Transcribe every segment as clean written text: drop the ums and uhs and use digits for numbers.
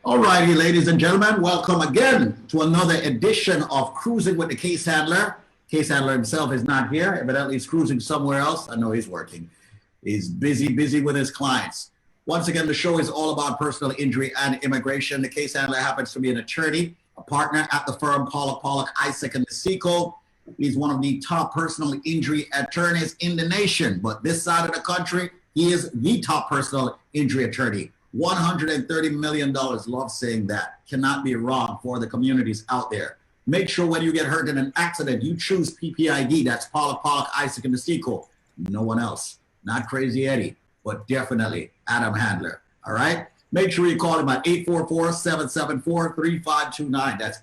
All righty, ladies and gentlemen, welcome again to another edition of Cruising with the Case Handler. Case Handler himself is not here, evidently he's cruising somewhere else. I know he's working. He's busy with his clients. Once again, the show is all about personal injury and immigration. The Case Handler happens to be an attorney, a partner at the firm Pollock, Isaac, and Seco. He's one of the top personal injury attorneys in the nation, but this side of the country, he is the top personal injury attorney. $130 million, love saying that, cannot be wrong for the communities out there. Make sure when you get hurt in an accident, you choose PPID, that's Pollock, Isaac, and Seco. No one else, not Crazy Eddie, but definitely Adam Handler, all right? Make sure you call him at 844-774-3529. That's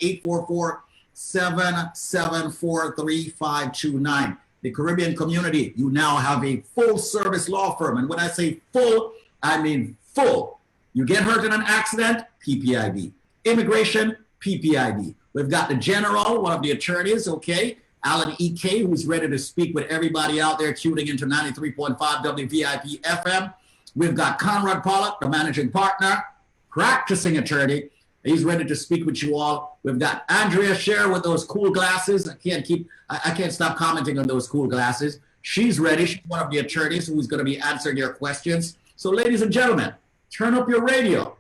844-774-3529. The Caribbean community, you now have a full-service law firm. And when I say full, I mean full. You get hurt in an accident, PPID. Immigration, PPID. We've got the general, one of the attorneys, okay, Alan E.K., who's ready to speak with everybody out there tuning into 93.5 WVIP FM. We've got Conrad Pollock, the managing partner, practicing attorney. He's ready to speak with you all. We've got Andrea Scher with those cool glasses. I can't stop commenting on those cool glasses. She's ready. She's one of the attorneys who's going to be answering your questions. So, ladies and gentlemen, turn up your radio.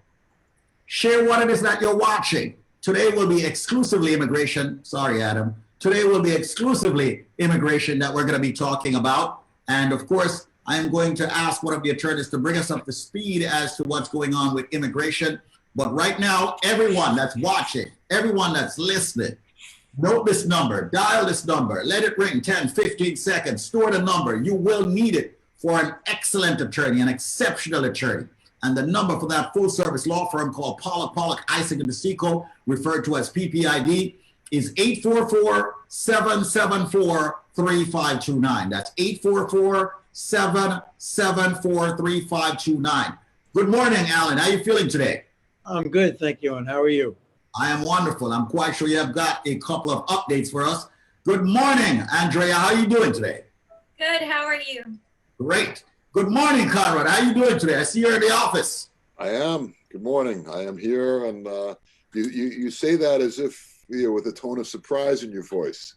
Share what it is that you're watching. Today will be exclusively immigration. Sorry, Adam. Today will be exclusively immigration that we're going to be talking about. And of course, I am going to ask one of the attorneys to bring us up to speed as to what's going on with immigration. But right now, everyone that's watching, everyone that's listening, note this number, dial this number, let it ring 10, 15 seconds, store the number. You will need it for an excellent attorney, an exceptional attorney. And the number for that full-service law firm called Pollock, Isaac, and Seco, referred to as PPID, is 844-774-3529. That's 844-774-3529. Good morning, Alan. How are you feeling today? I'm good, thank you. And how are you? I am wonderful. I'm quite sure you have got a couple of updates for us. Good morning, Andrea. How are you doing today? Good. How are you? Great. Good morning, Conrad. How are you doing today? I see you're in the office. I am. Good morning. I am here, and you say that as if with a tone of surprise in your voice.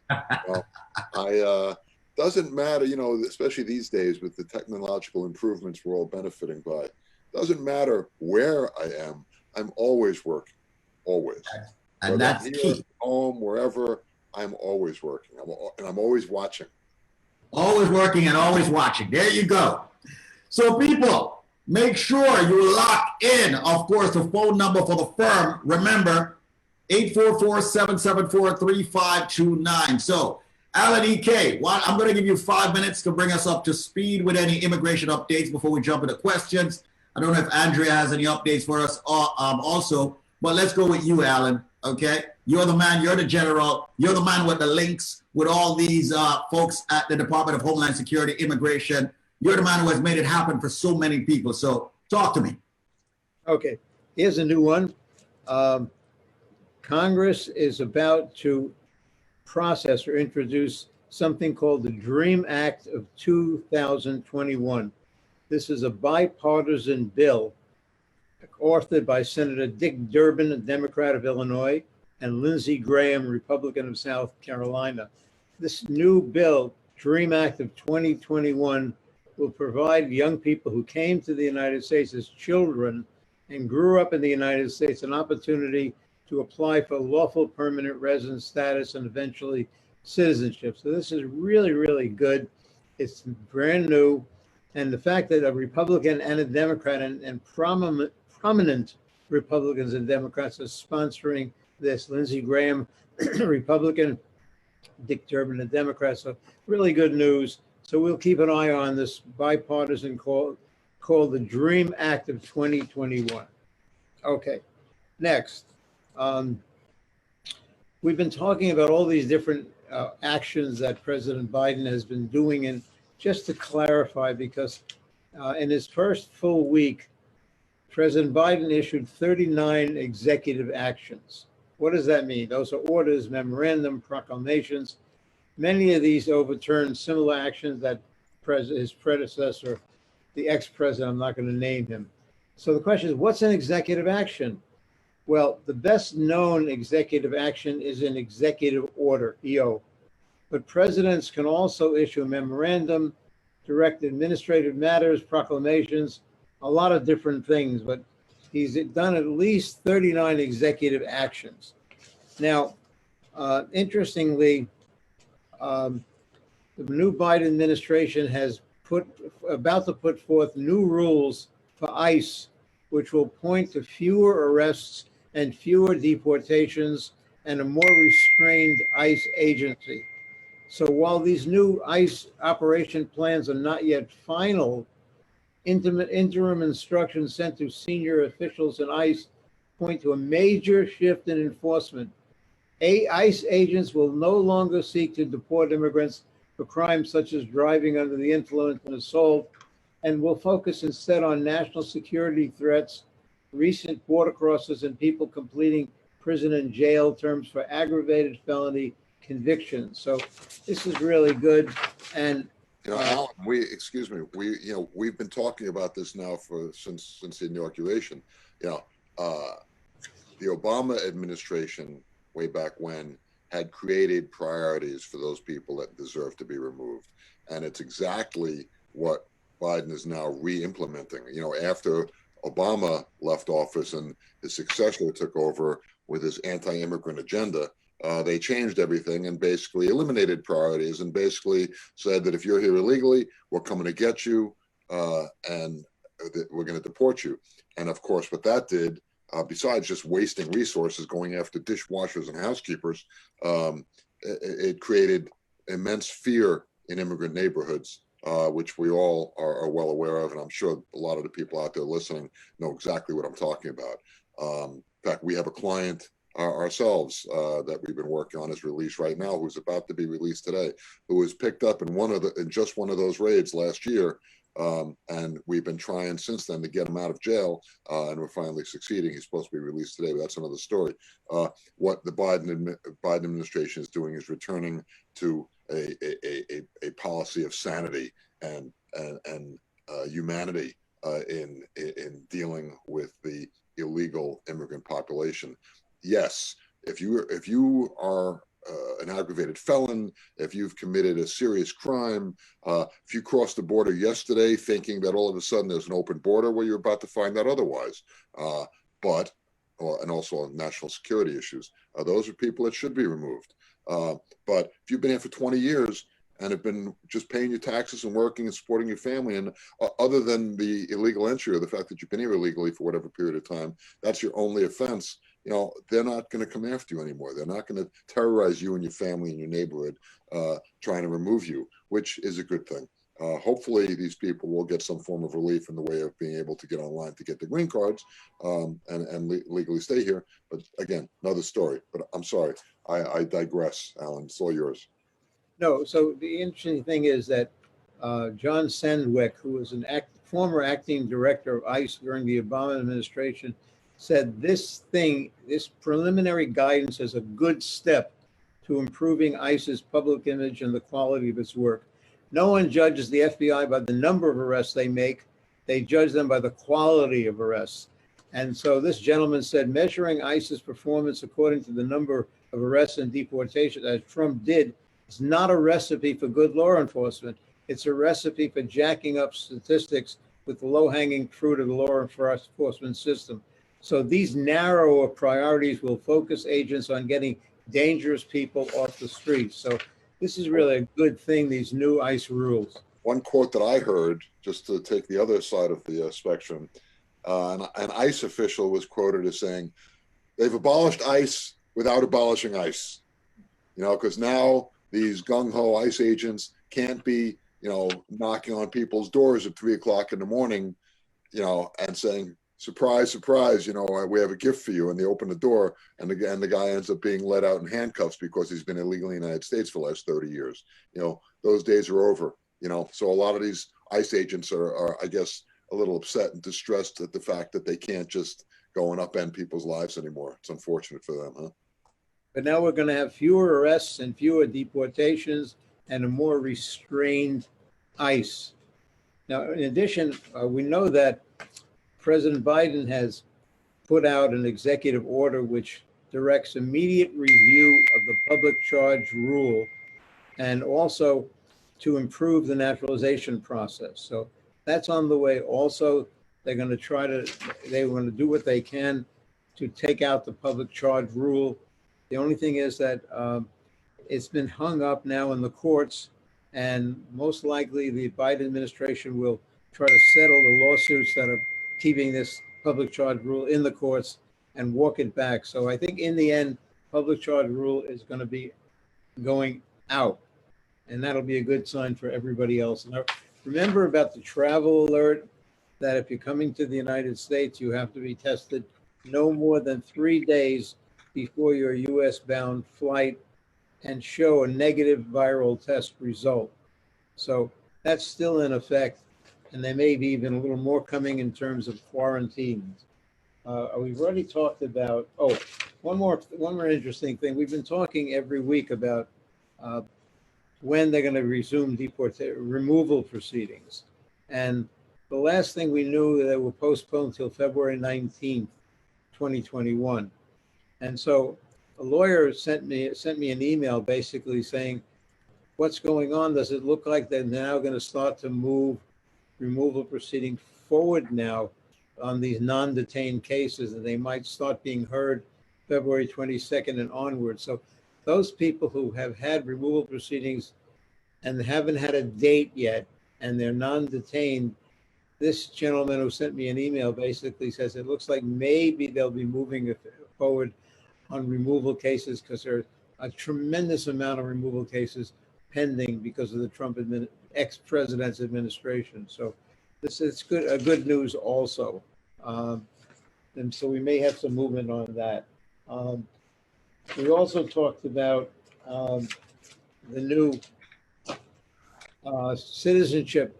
Doesn't matter, especially these days with the technological improvements we're all benefiting by. Doesn't matter where I am. I'm always working, always. And whether that's here, key. home, wherever, I'm always working. And I'm always watching. Always working and always watching. There you go. So people, make sure you lock in, of course, the phone number for the firm. Remember, 844-774-3529. So, Alan E.K., I'm going to give you 5 minutes to bring us up to speed with any immigration updates before we jump into questions. I don't know if Andrea has any updates for us also, but let's go with you, Alan, okay? You're the man, you're the general, you're the man with the links with all these folks at the Department of Homeland Security, Immigration. You're the man who has made it happen for so many people. So talk to me. Okay, here's a new one. Congress is about to process or introduce something called the DREAM Act of 2021. This is a bipartisan bill authored by Senator Dick Durbin, a Democrat of Illinois, and Lindsey Graham, Republican of South Carolina. This new bill, DREAM Act of 2021, will provide young people who came to the United States as children and grew up in the United States an opportunity to apply for lawful permanent resident status and eventually citizenship. So this is really, really good. It's brand new. And the fact that a Republican and a Democrat and prominent Republicans and Democrats are sponsoring this, Lindsey Graham, Republican, Dick Durbin, a Democrat, so really good news. So we'll keep an eye on this bipartisan called the DREAM Act of 2021. Okay, next. We've been talking about all these different actions that President Biden has been doing, and just to clarify, because in his first full week, President Biden issued 39 executive actions. What does that mean? Those are orders, memorandum, proclamations. Many of these overturned similar actions that his predecessor, the ex-president, I'm not going to name him. So the question is, what's an executive action? Well, the best known executive action is an executive order, EO. But presidents can also issue a memorandum, direct administrative matters, proclamations, a lot of different things, but he's done at least 39 executive actions. Now, interestingly, the new Biden administration has about to put forth new rules for ICE, which will point to fewer arrests and fewer deportations and a more restrained ICE agency. So while these new ICE operation plans are not yet final, interim instructions sent to senior officials in ICE point to a major shift in enforcement. ICE agents will no longer seek to deport immigrants for crimes such as driving under the influence and assault, and will focus instead on national security threats, recent border crosses, and people completing prison and jail terms for aggravated felony convictions. So this is really good. And Alan, we've been talking about this now since the inauguration. The Obama administration, way back when, had created priorities for those people that deserve to be removed, and it's exactly what Biden is now re-implementing. After Obama left office and his successor took over with his anti-immigrant agenda, they changed everything and basically eliminated priorities and basically said that if you're here illegally, we're coming to get you and we're going to deport you. And of course, what that did, besides just wasting resources going after dishwashers and housekeepers, it created immense fear in immigrant neighborhoods, which we all are well aware of. And I'm sure a lot of the people out there listening know exactly what I'm talking about. In fact, we have a client ourselves that we've been working on his release right now, who's about to be released today, who was picked up in just one of those raids last year. And we've been trying since then to get him out of jail, and we're finally succeeding. He's supposed to be released today, but that's another story. What the Biden administration is doing is returning to a policy of sanity and humanity in dealing with the illegal immigrant population. Yes, if you are an aggravated felon, if you've committed a serious crime, if you crossed the border yesterday thinking that all of a sudden there's an open border, well, you're about to find out otherwise. And also on national security issues, those are people that should be removed. But if you've been here for 20 years and have been just paying your taxes and working and supporting your family, and other than the illegal entry or the fact that you've been here illegally for whatever period of time, that's your only offense. They're not going to come after you anymore. They're not going to terrorize you and your family and your neighborhood, trying to remove you, which is a good thing. Hopefully, these people will get some form of relief in the way of being able to get online to get the green cards and legally stay here. But again, another story. But I'm sorry, I digress, Alan. It's all yours. No, so the interesting thing is that John Sandwick, who was former acting director of ICE during the Obama administration, said this preliminary guidance is a good step to improving ICE's public image and the quality of its work. No one judges the FBI by the number of arrests they make. They judge them by the quality of arrests. And so this gentleman said measuring ICE's performance according to the number of arrests and deportations, as Trump did, is not a recipe for good law enforcement. It's a recipe for jacking up statistics with the low-hanging fruit of the law enforcement system. So these narrower priorities will focus agents on getting dangerous people off the streets. So this is really a good thing, these new ICE rules. One quote that I heard, just to take the other side of the spectrum, an ICE official was quoted as saying, they've abolished ICE without abolishing ICE. Because now these gung-ho ICE agents can't be, knocking on people's doors at 3 o'clock in the morning, and saying, surprise, surprise, we have a gift for you. And they open the door, and the guy ends up being let out in handcuffs because he's been illegally in the United States for the last 30 years. Those days are over, So a lot of these ICE agents are, I guess, a little upset and distressed at the fact that they can't just go and upend people's lives anymore. It's unfortunate for them, huh? But now we're going to have fewer arrests and fewer deportations and a more restrained ICE. Now, in addition, we know that President Biden has put out an executive order which directs immediate review of the public charge rule and also to improve the naturalization process. So that's on the way also. They want to do what they can to take out the public charge rule. The only thing is that it's been hung up now in the courts, and most likely the Biden administration will try to settle the lawsuits that are keeping this public charge rule in the courts and walk it back. So I think in the end, public charge rule is going to be going out, and that'll be a good sign for everybody else. And remember about the travel alert, that if you're coming to the United States, you have to be tested no more than 3 days before your US bound flight and show a negative viral test result. So that's still in effect, and there may be even a little more coming in terms of quarantines. We've already talked about, one more interesting thing. We've been talking every week about when they're going to resume removal proceedings. And the last thing we knew, they were postponed till February 19th, 2021. And so a lawyer sent me an email basically saying, what's going on? Does it look like they're now going to start to move removal proceeding forward now on these non-detained cases, and they might start being heard February 22nd and onward? So those people who have had removal proceedings and haven't had a date yet, and they're non-detained, this gentleman who sent me an email basically says it looks like maybe they'll be moving forward on removal cases because there are a tremendous amount of removal cases pending because of the Trump ex-president's administration. So this is good news also. And so we may have some movement on that. We also talked about the new citizenship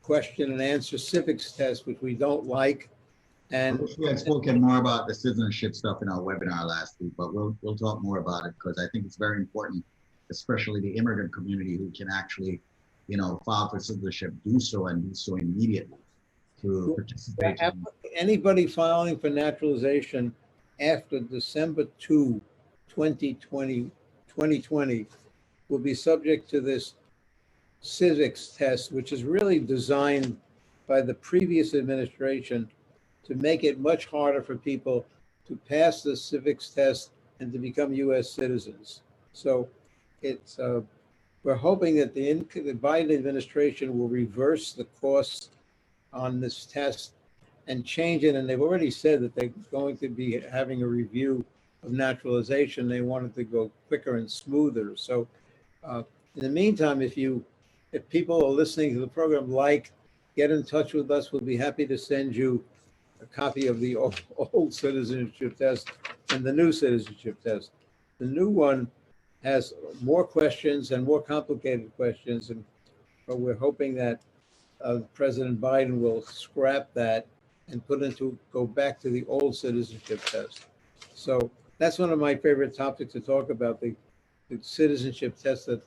question and answer civics test, which we don't like. And we had spoken more about the citizenship stuff in our webinar last week, but we'll talk more about it because I think it's very important, especially the immigrant community who can actually, file for citizenship, do so immediately to participate. Anybody filing for naturalization after December 2, 2020 will be subject to this civics test, which is really designed by the previous administration to make it much harder for people to pass the civics test and to become U.S. citizens. So it's we're hoping that the Biden administration will reverse the course on this test and change it. And they've already said that they're going to be having a review of naturalization. They want it to go quicker and smoother. So in the meantime, if people are listening to the program, get in touch with us. We'll be happy to send you a copy of the old citizenship test and the new citizenship test. The new one has more questions and more complicated questions, but we're hoping that President Biden will scrap that and go back to the old citizenship test. So that's one of my favorite topics to talk about, the citizenship test that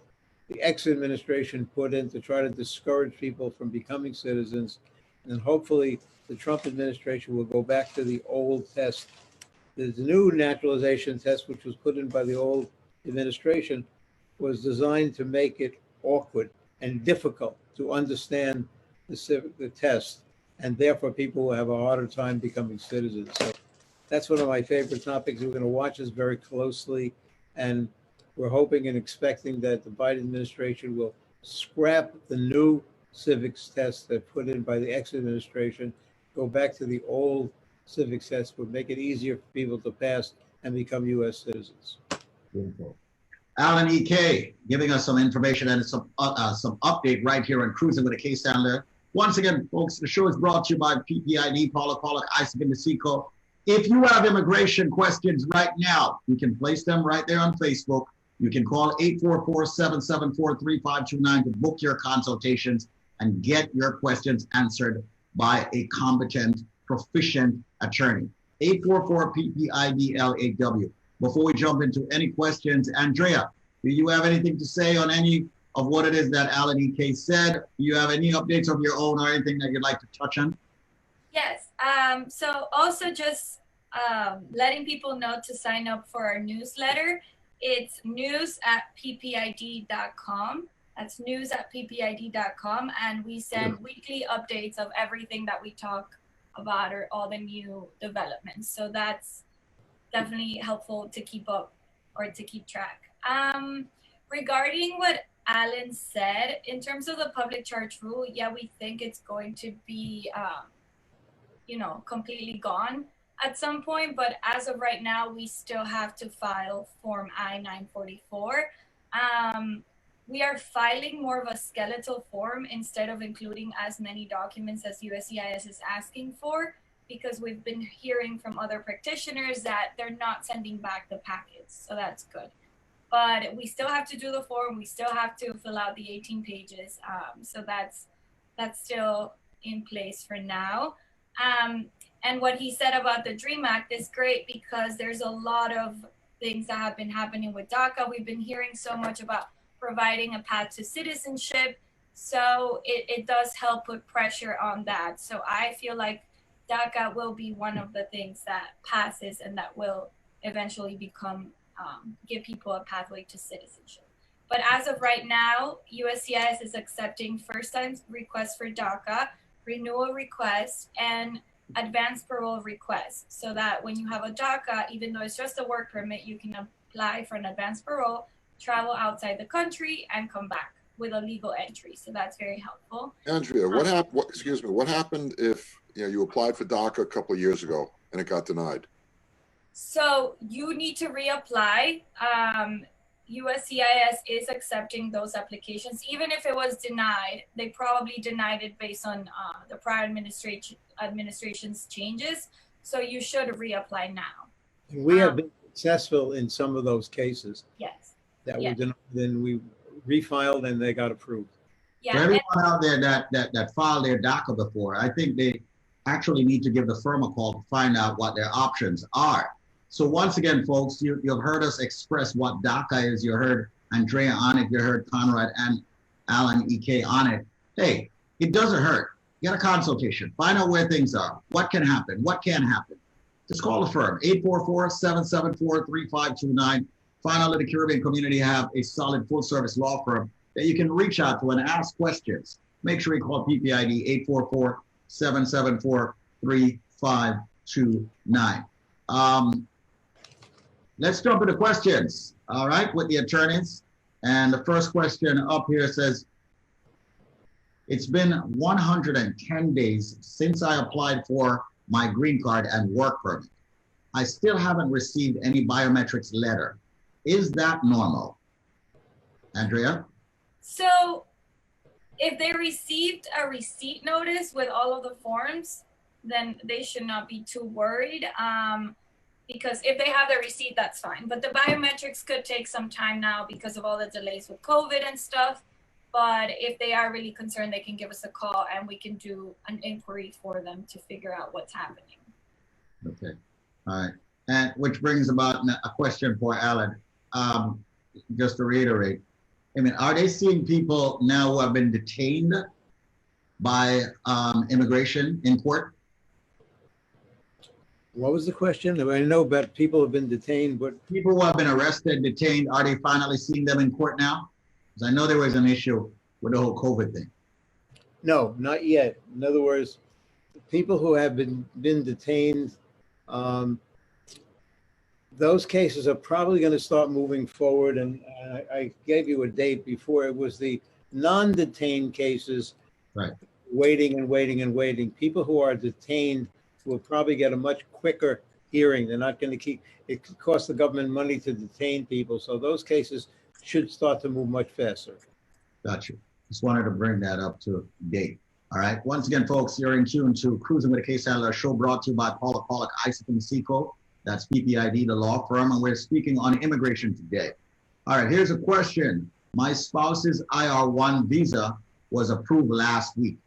the ex-administration put in to try to discourage people from becoming citizens. And hopefully the Trump administration will go back to the old test. The new naturalization test, which was put in by the old administration, was designed to make it awkward and difficult to understand the test, and therefore people will have a harder time becoming citizens. So that's one of my favorite topics. We're going to watch this very closely, and we're hoping and expecting that the Biden administration will scrap the new civics test that put in by the ex-administration, go back to the old civics test, would make it easier for people to pass and become U.S. citizens. Beautiful. Alan E.K. giving us some information and some update right here on Cruising with a Case Handler. Once again, folks, the show is brought to you by PPID, Paula Pollack, Isaac and Nasico. If you have immigration questions right now, you can place them right there on Facebook. You can call 844-774-3529 to book your consultations and get your questions answered by a competent, proficient attorney. 844-PPID-LAW. Before we jump into any questions, Andrea, do you have anything to say on any of what it is that Alan E.K. said? Do you have any updates of your own or anything that you'd like to touch on? Yes. So also just letting people know to sign up for our newsletter. It's news@ppid.com. That's news@ppid.com. And we send weekly updates of everything that we talk about or all the new developments. So that's definitely helpful to keep up or to keep track. Regarding what Alan said, in terms of the public charge rule, yeah, we think it's going to be completely gone at some point, but as of right now, we still have to file Form I-944. We are filing more of a skeletal form instead of including as many documents as USCIS is asking for, because we've been hearing from other practitioners that they're not sending back the packets, so that's good. But we still have to do the form, we still have to fill out the 18 pages, so that's still in place for now. And what he said about the DREAM Act is great, because there's a lot of things that have been happening with DACA. We've been hearing so much about providing a path to citizenship. So it does help put pressure on that. So I feel like DACA will be one of the things that passes and that will eventually become, give people a pathway to citizenship. But as of right now, USCIS is accepting first-time requests for DACA, renewal requests, and advanced parole requests, so that when you have a DACA, even though it's just a work permit, you can apply for an advanced parole, travel outside the country, and come back with a legal entry. So that's very helpful. Andrea, what happened? Excuse me. What happened if you applied for DACA a couple of years ago and it got denied? So you need to reapply. USCIS is accepting those applications. Even if it was denied, they probably denied it based on the prior administration's changes. So you should reapply now. We have been successful in some of those cases. Yes. That were denied, then we refiled and they got approved. Yeah. For everyone out there that filed their DACA before, I think they actually need to give the firm a call to find out what their options are. So once again, folks, you've heard us express what DACA is. You heard Andrea on it. You heard Conrad and Alan EK on it. Hey, it doesn't hurt. Get a consultation. Find out where things are. What can happen? What can happen? Just call the firm, 844-774-3529. Find out that the Caribbean community have a solid full-service law firm that you can reach out to and ask questions. Make sure you call PPID, 844-774-3529. Let's jump into questions, all right, with the attorneys. And the first question up here says, it's been 110 days since I applied for my green card and work permit. I still haven't received any biometrics letter. Is that normal? Andrea? So if they received a receipt notice with all of the forms, then they should not be too worried. Because if they have the receipt, that's fine. But the biometrics could take some time now because of all the delays with COVID and stuff. But if they are really concerned, they can give us a call and we can do an inquiry for them to figure out what's happening. Okay, all right. And which brings about a question for Alan. Just to reiterate, I mean, are they seeing people now who have been detained by immigration in court? What was the question? I know about people who have been detained, but People who have been arrested, detained, are they finally seeing them in court now? Because I know there was an issue with the whole COVID thing. no, not yet. In other words, people who have been detained, those cases are probably going to start moving forward. And I gave you a date before. It was the non-detained cases, Right. waiting and waiting and waiting. People who are detained will probably get a much quicker hearing. They're not going to keep, it costs the government money to detain people. So those cases should start to move much faster. Got you. Just wanted to bring that up to date. All right. Once again, folks, you're in tune to Cruising with a Case Handler, a show brought to you by Paula Pollock, Isaac and Seco. That's PPID, the law firm, and we're speaking on immigration today. All right. Here's a question. My spouse's IR1 visa was approved last week.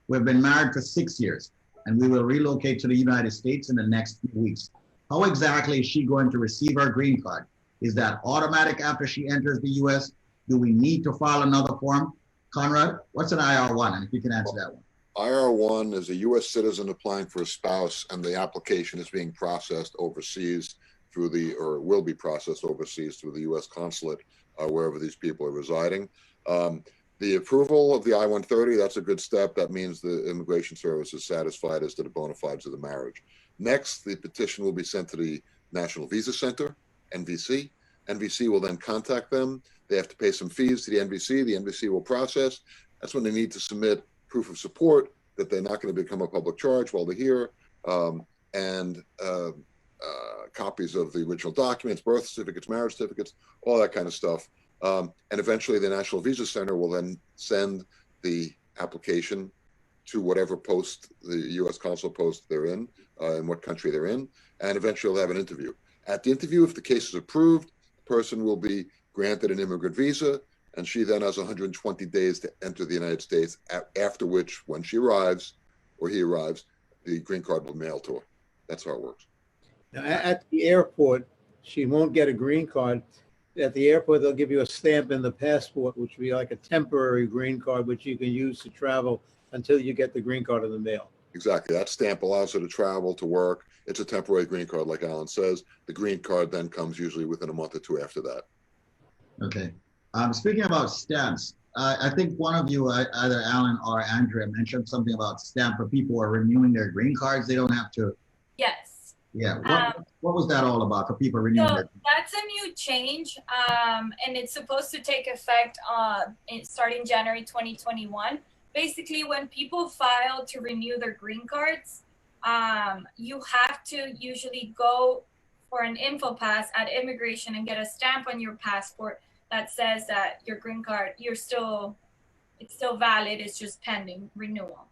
We've been married for 6 years, and we will relocate to the United States in the next few weeks. How exactly is she going to receive her green card? Is that automatic after she enters the U.S.? Do we need to file another form? Conrad, what's an IR1? And if you can answer that one. IR1 is a U.S. citizen applying for a spouse, and the application is being processed overseas or will be processed overseas through the U.S. consulate, wherever these people are residing. The approval of the I-130, that's a good step. That means the Immigration Service is satisfied as to the bona fides of the marriage. Next, the petition will be sent to the National Visa Center, NVC. NVC will then contact them. They have to pay some fees to the NVC. The NVC will process. That's when they need to submit proof of support that they're not going to become a public charge while they're here, and copies of the original documents, birth certificates, marriage certificates, all that kind of stuff. And eventually the National Visa Center will then send the application to whatever post, the U.S. consul post they're in what country they're in, and eventually they'll have an interview. At the interview, if the case is approved, the person will be granted an immigrant visa, and she then has 120 days to enter the United States, after which, when she arrives, or he arrives, the green card will mail to her. That's how it works. Now, at the airport, she won't get a green card. At the airport, they'll give you a stamp in the passport, which will be like a temporary green card, which you can use to travel until you get the green card in the mail. Exactly. That stamp allows her to travel, to work. It's a temporary green card, like Alan says. The green card then comes usually within a month or two after that. Okay. Speaking about stamps, I think one of you, either Alan or Andrea, mentioned something about stamp for people who are renewing their green cards. They don't have to. Yes. Yeah. What was that all about for people renewing So their? that's a new change, and it's supposed to take effect starting January 2021. Basically, when people file to renew their green cards, you have to usually go for an info pass at immigration and get a stamp on your passport that says that your green card, it's still valid, it's just pending renewal.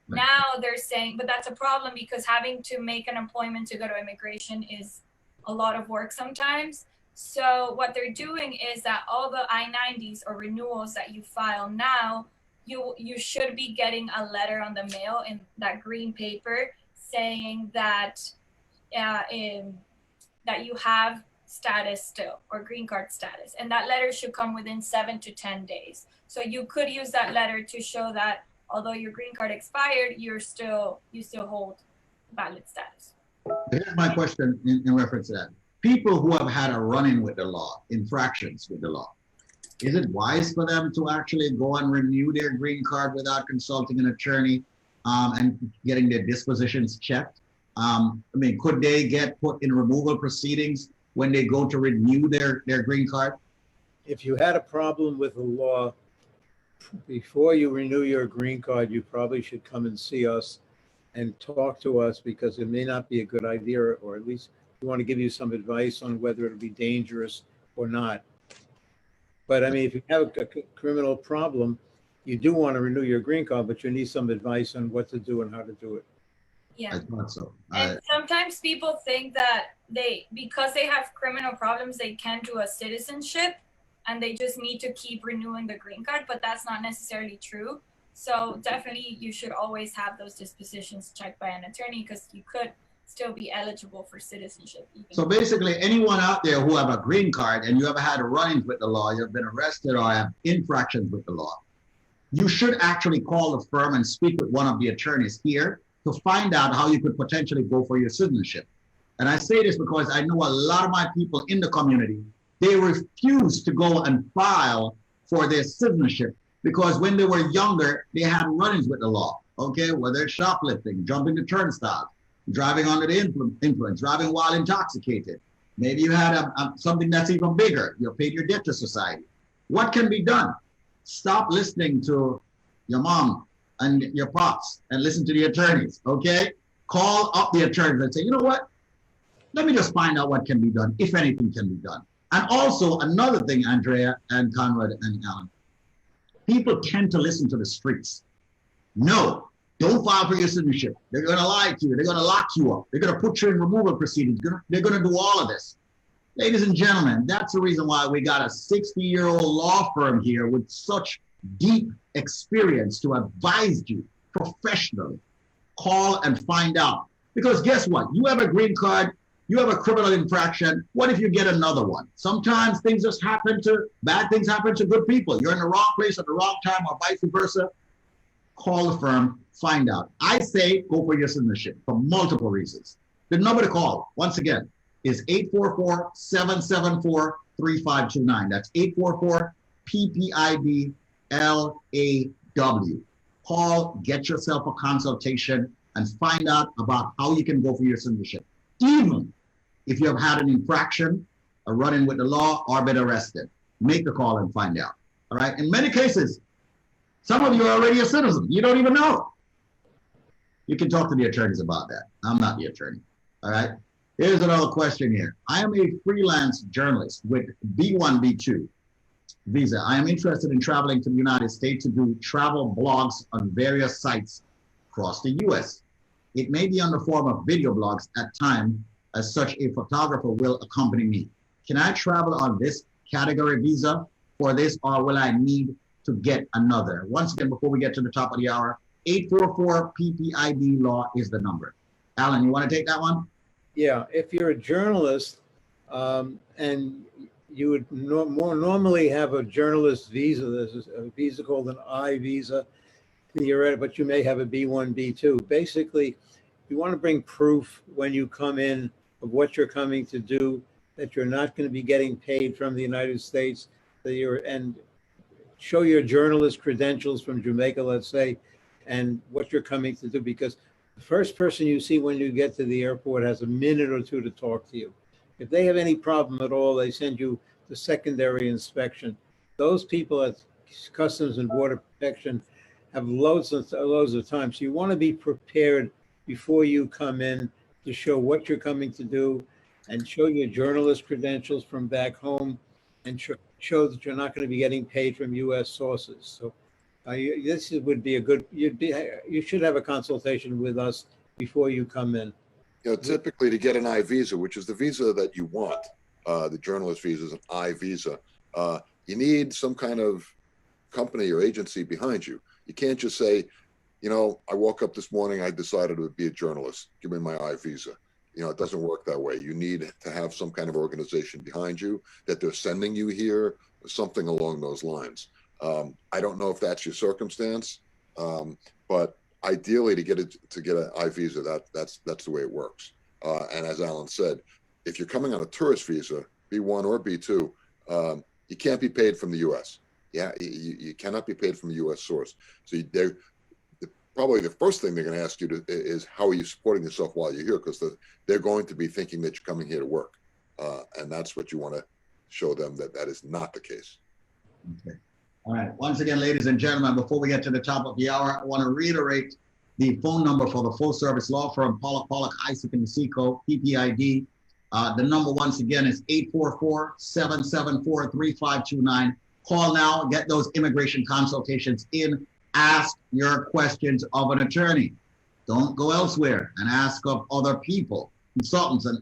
Right. Now they're saying, but that's a problem because having to make an appointment to go to immigration is a lot of work sometimes. So what they're doing is that all the I-90s or renewals that you file now, you should be getting a letter on the mail in that green paper saying that that you have status still, or green card status, and that letter should come within 7 to 10 days. So you could use that letter to show that although your green card expired, you still hold valid status. Here's my question in reference to that. People who have had a run-in with the law, infractions with the law, is it wise for them to actually go and renew their green card without consulting an attorney and getting their dispositions checked? I mean, could they get put in removal proceedings when they go to renew their green card? If you had a problem with the law, before you renew your green card, you probably should come and see us and talk to us, because it may not be a good idea, or at least we want to give you some advice on whether it'll be dangerous or not. But I mean, if you have a criminal problem, you do want to renew your green card, but you need some advice on what to do and how to do it. Yeah. I thought so. And sometimes people think that because they have criminal problems, they can do a citizenship and they just need to keep renewing the green card, but that's not necessarily true. So definitely you should always have those dispositions checked by an attorney, because you could still be eligible for citizenship. So basically, anyone out there who have a green card and you ever had a run-ins with the law, you've been arrested or have infractions with the law, you should actually call the firm and speak with one of the attorneys here to find out how you could potentially go for your citizenship. And I say this because I know a lot of my people in the community, they refuse to go and file for their citizenship because when they were younger, they had run-ins with the law, okay? Whether it's shoplifting, jumping the turnstiles, driving under the influence, driving while intoxicated. Maybe you had something that's even bigger. You paid your debt to society. What can be done? Stop listening to your mom and your pops and listen to the attorneys, okay? Call up the attorneys and say, you know what? Let me just find out what can be done, if anything can be done. And also another thing, Andrea and Conrad and Alan, people tend to listen to the streets. No, don't file for your citizenship. They're gonna lie to you. They're gonna lock you up. They're gonna put you in removal proceedings. They're gonna do all of this. Ladies and gentlemen, that's the reason why we got a 60-year-old law firm here with such deep experience to advise you professionally. Call and find out. Because guess what? You have a green card, you have a criminal infraction. What if you get another one? Sometimes things just happen to, bad things happen to good people. You're in the wrong place at the wrong time or vice versa. call the firm, find out. I say go for your citizenship for multiple reasons. The number to call, once again, is 844-774-3529. That's 844-PPID-LAW. Call, get yourself a consultation, and find out about how you can go for your citizenship. Even if you have had an infraction, a run-in with the law, or been arrested. Make the call and find out. All right. In many cases, some of you are already a citizen. You don't even know. You can talk to the attorneys about that. I'm not the attorney. All right. Here's another question here. I am a freelance journalist with B1, B2 visa. I am interested in traveling to the United States to do travel blogs on various sites across the US. It may be on the form of video blogs at times, as such a photographer will accompany me. Can I travel on this category visa for this, or will I need to get another? Once again, before we get to the top of the hour, 844-PPID law is the number. Alan, you want to take that one? Yeah, if you're a journalist and you would more normally have a journalist visa, there's a visa called an I visa, but you may have a B1, B2. Basically, you want to bring proof when you come in of what you're coming to do, that you're not going to be getting paid from the United States, and show your journalist credentials from Jamaica, let's say, and what you're coming to do, because the first person you see when you get to the airport has a minute or two to talk to you. If they have any problem at all, they send you the secondary inspection. Those people at Customs and Border Protection have loads of time. So you want to be prepared before you come in to show what you're coming to do, and show your journalist credentials from back home, and show that you're not going to be getting paid from U.S. sources. So this would be a good, you should have a consultation with us before you come in. You know, typically to get an I visa, which is the visa that you want, the journalist visa is an I visa, you need some kind of company or agency behind you. You can't just say, you know, I woke up this morning, I decided to be a journalist, give me my I visa. You know, it doesn't work that way. You need to have some kind of organization behind you, that they're sending you here, or something along those lines. I don't know if that's your circumstance, but ideally to get an I visa, that's the way it works. And as Alan said, if you're coming on a tourist visa, B1 or B2, you can't be paid from the U.S. Yeah, you cannot be paid from a U.S. source. So probably the first thing they're going to ask you is how are you supporting yourself while you're here, because they're going to be thinking that you're coming here to work, and that's what you want to show them, that is not the case. Okay. All right. Once again, ladies and gentlemen, before we get to the top of the hour, I want to reiterate the phone number for the full service law firm, Pollock, Isaac, and Seco, PPID. The number, once again, is 844-774-3529. Call now, get those immigration consultations in. Ask your questions of an attorney. Don't go elsewhere and ask of other people, consultants and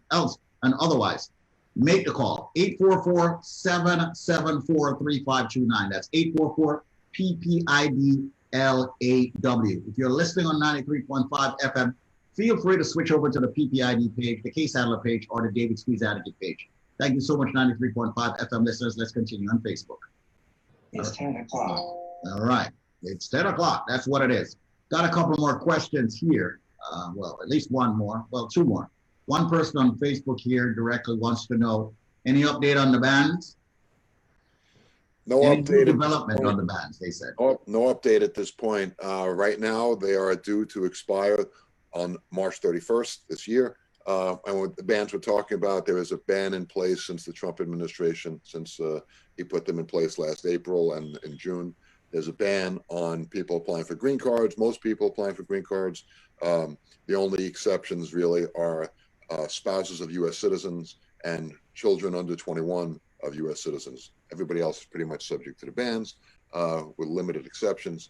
otherwise. Make the call, 844-774-3529. That's 844-PPID-LAW. If you're listening on 93.5 FM, feel free to switch over to the PPID page, the Case Handler page, or the David Squeeze Advocate page. Thank you so much, 93.5 FM listeners. Let's continue on Facebook. It's 10 o'clock. All right. It's 10 o'clock. That's what it is. Got a couple more questions here. Well, at least one more. Well, two more. One person on Facebook here directly wants to know, any update on the bans? No Any update. Development on the bans, they said. No update at this point. Right now, they are due to expire on March 31st this year. And with the bans we're talking about, there is a ban in place since the Trump administration, since he put them in place last April and in June. There's a ban on people applying for green cards, most people applying for green cards. The only exceptions really are spouses of U.S. citizens and children under 21 of U.S. citizens. Everybody else is pretty much subject to the bans, with limited exceptions.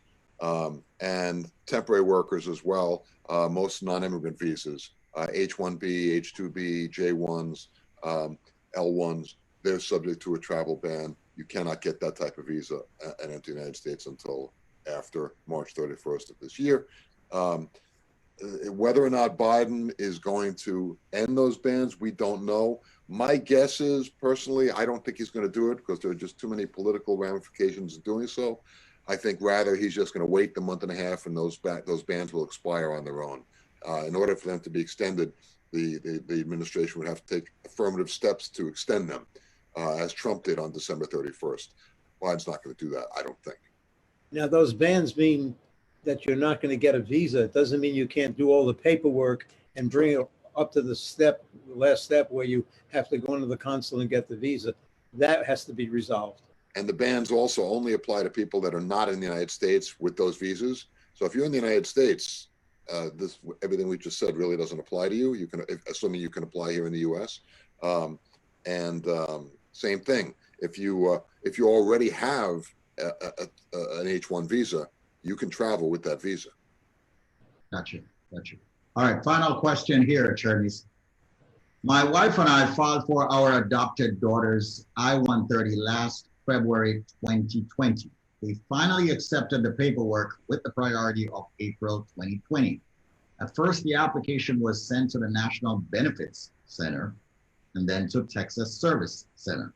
And temporary workers as well, most non-immigrant visas, H-1B, H-2B, J-1s, L-1s, they're subject to a travel ban. You cannot get that type of visa and enter the United States until after March 31st of this year. Whether or not Biden is going to end those bans, we don't know. My guess is, personally, I don't think he's going to do it because there are just too many political ramifications of doing so. I think rather he's just going to wait the month and a half, and those bans will expire on their own. In order for them to be extended, the administration would have to take affirmative steps to extend them, as Trump did on December 31st. Biden's not going to do that, I don't think. Now, those bans mean that you're not going to get a visa. It doesn't mean you can't do all the paperwork and bring it up to the last step where you have to go into the consulate and get the visa. That has to be resolved. And the bans also only apply to people that are not in the United States with those visas. So if you're in the United States, everything we just said really doesn't apply to you. You can, assuming you can apply here in the U.S. Same thing. If you already have an H-1 visa, you can travel with that visa. Gotcha. All right, final question here, attorneys. My wife and I filed for our adopted daughter's I-130 last February 2020. They finally accepted the paperwork with the priority of April 2020. At first, the application was sent to the National Benefits Center and then to Texas Service Center.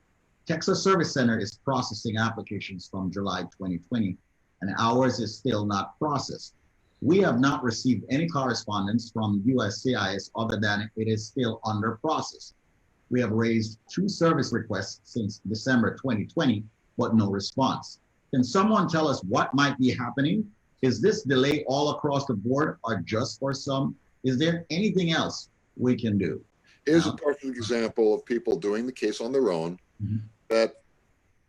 Texas Service Center is processing applications from July 2020, and ours is still not processed. We have not received any correspondence from USCIS other than it is still under process. We have raised 2 service requests since December 2020, but no response. Can someone tell us what might be happening? Is this delay all across the board or just for some? Is there anything else we can do? Here's a perfect example of people doing the case on their own that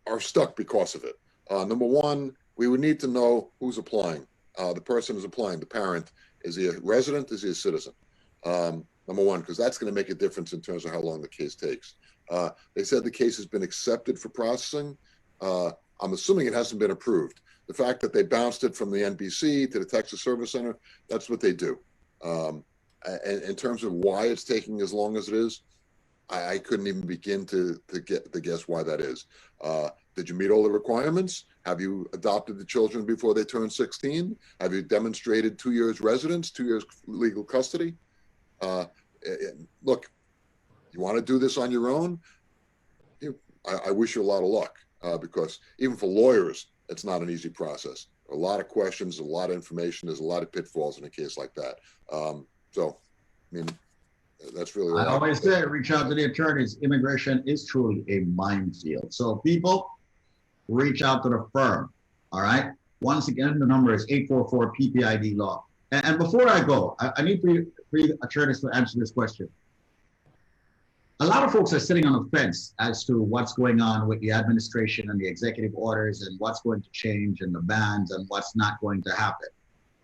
are stuck because of it. Number one, we would need to know who's applying. The person who's applying, the parent, is he a resident? Is he a citizen? Number one, because that's going to make a difference in terms of how long the case takes. They said the case has been accepted for processing. I'm assuming it hasn't been approved. The fact that they bounced it from the NBC to the Texas Service Center, that's what they do. And in terms of why it's taking as long as it is, I couldn't even begin to guess why that is. Did you meet all the requirements? Have you adopted the children before they turn 16? Have you demonstrated 2 years residence, 2 years legal custody? Look, you want to do this on your own? I wish you a lot of luck, because even for lawyers, it's not an easy process. A lot of questions, a lot of information. There's a lot of pitfalls in a case like that. So, I mean, that's really I always say, reach out to the attorneys. Immigration is truly a minefield. So people, reach out to the firm. All right. Once again, the number is 844 PPID law. And before I go, I need for you attorneys to answer this question. A lot of folks are sitting on the fence as to what's going on with the administration and the executive orders and what's going to change and the bans and what's not going to happen.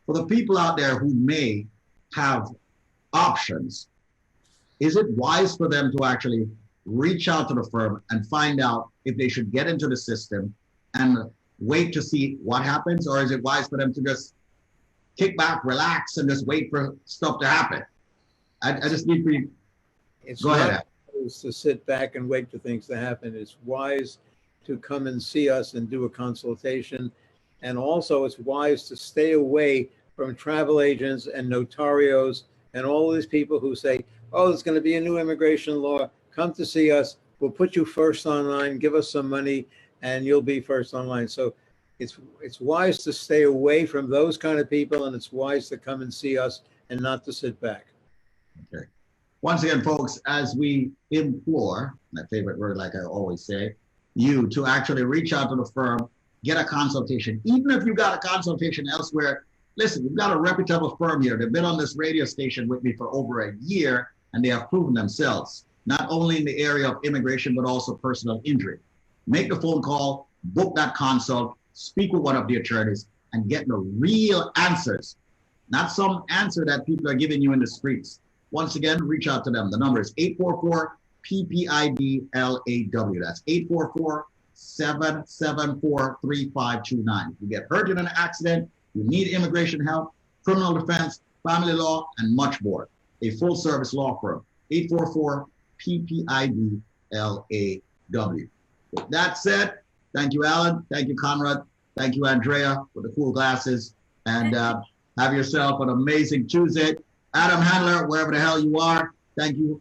For the people out there who may have options, is it wise for them to actually reach out to the firm and find out if they should get into the system and wait to see what happens? Or is it wise for them to just kick back, relax, and just wait for stuff to happen? I just need for you. Go ahead. It's to sit back and wait for things to happen. It's wise to come and see us and do a consultation. And also it's wise to stay away from travel agents and notarios and all these people who say, oh, there's going to be a new immigration law. Come to see us. We'll put you first online, give us some money, and you'll be first online. So it's wise to stay away from those kind of people, and it's wise to come and see us and not to sit back. Okay. Once again, folks, as we implore, my favorite word, like I always say, you to actually reach out to the firm, get a consultation. Even if you got a consultation elsewhere, listen, you've got a reputable firm here. They've been on this radio station with me for over a year, and they have proven themselves, not only in the area of immigration, but also personal injury. Make the phone call, book that consult, speak with one of the attorneys, and get the real answers, not some answer that people are giving you in the streets. Once again, reach out to them. The number is 844-PPID-LAW. That's 844-774-3529. If you get hurt in an accident, you need immigration help, criminal defense, family law, and much more. A full-service law firm, 844-PPID-LAW. With that said, thank you, Alan. Thank you, Conrad. Thank you, Andrea, for the cool glasses. And have yourself an amazing Tuesday. Adam Handler, wherever the hell you are, thank you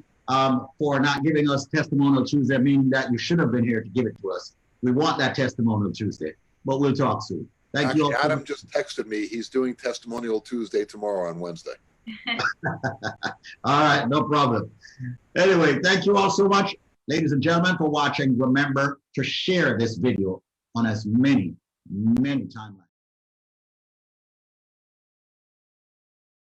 for not giving us Testimonial Tuesday, meaning that you should have been here to give it to us. We want that Testimonial Tuesday, but we'll talk soon. Thank you all. Actually, Adam just texted me. He's doing Testimonial Tuesday tomorrow on Wednesday. All right, no problem. Anyway, thank you all so much, ladies and gentlemen, for watching. Remember to share this video on as many timelines.